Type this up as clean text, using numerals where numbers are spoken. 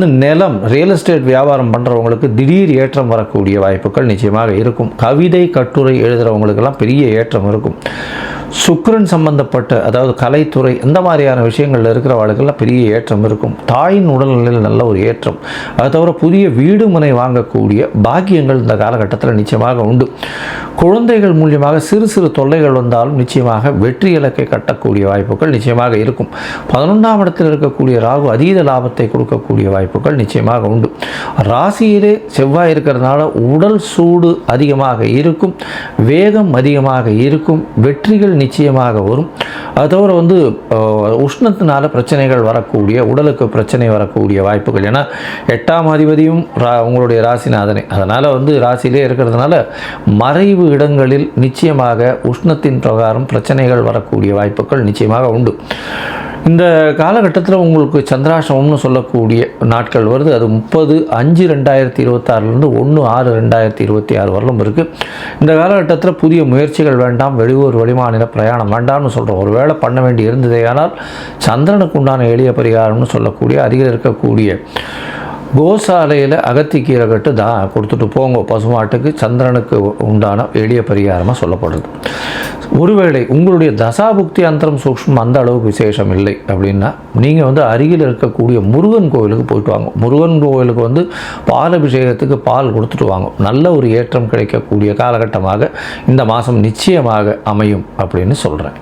நிலம் real estate வியாபாரம் பண்ணுறவங்களுக்கு திடீர் ஏற்றம் வரக்கூடிய வாய்ப்புகள் நிச்சயமாக இருக்கும். கவிதை கட்டுரை எழுதுகிறவங்களுக்கெல்லாம் பெரிய ஏற்றம் இருக்கும். சுக்கிரன் சம்பந்தப்பட்ட அதாவது கலைத்துறை இந்த மாதிரியான விஷயங்களில் இருக்கிறவர்களுக்கெல்லாம் பெரிய ஏற்றம் இருக்கும். தாயின் உடல்நிலையில் நல்ல ஒரு ஏற்றம். அது தவிர புதிய வீடு மனை வாங்கக்கூடிய பாக்கியங்கள் இந்த காலகட்டத்தில் நிச்சயமாக உண்டு. குழந்தைகள் மூலியமாக சிறு சிறு தொல்லைகள் வந்தாலும் நிச்சயமாக வெற்றி இலக்கை கட்டக்கூடிய வாய்ப்புகள் நிச்சயமாக இருக்கும். 11ஆம் இடத்தில் இருக்கக்கூடிய ராகு அதீத லாபத்தை கொடுக்கக்கூடிய வாய்ப்புகள் நிச்சயமாக உண்டு. ராசியிலே செவ்வாய் இருக்கிறதுனால உடல் சூடு அதிகமாக இருக்கும், வேகம் அதிகமாக இருக்கும், வெற்றிகள் நிச்சயமாக வரும். அது தவிர உஷ்ணத்தினால பிரச்சனைகள் வரக்கூடிய, உடலுக்கு பிரச்சனை வரக்கூடிய வாய்ப்புகள். ஏன்னா 8ஆம் அதிபதியும் உங்களுடைய ராசிநாதனே, அதனால் ராசியிலே இருக்கிறதுனால மறைவு இடங்களில் நிச்சயமாக உஷ்ணத்தின் பிரகாரம் பிரச்சனைகள் வரக்கூடிய வாய்ப்புகள் நிச்சயமாக உண்டு. இந்த காலகட்டத்தில் உங்களுக்கு சந்திராஷ்டமம்னு சொல்லக்கூடிய நாட்கள் வருது. அது 30/5/2026 1/6/2026 வரலும் இருக்குது. இந்த காலகட்டத்தில் புதிய முயற்சிகள் வேண்டாம், வெளியூர் வெளிமாநில பிரயாணம் வேண்டாம்னு சொல்கிறோம். ஒரு வேளை பண்ண வேண்டி இருந்ததே ஆனால் சந்திரனுக்கு உண்டான எளிய பரிகாரம்னு சொல்லக்கூடிய அருகில் இருக்கக்கூடிய கோசாலையில் அகத்திக்கீரை கட்டு கொடுத்துட்டு போங்க பசுமாட்டுக்கு. சந்திரனுக்கு உண்டான எளிய பரிகாரமாக சொல்லப்படுறது. ஒருவேளை உங்களுடைய தசாபுக்தி அந்தரம் சூக்ஷ்மம் அந்த அளவுக்கு விசேஷம் இல்லை அப்படின்னா நீங்கள் அருகில் இருக்கக்கூடிய முருகன் கோவிலுக்கு போயிட்டு வாங்க. முருகன் கோவிலுக்கு பால் அபிஷேகத்துக்கு பால் கொடுத்துட்டு வாங்க. நல்ல ஒரு ஏற்றம் கிடைக்கக்கூடிய காலகட்டமாக இந்த மாதம் நிச்சயமாக அமையும் அப்படின்னு சொல்கிறேன்.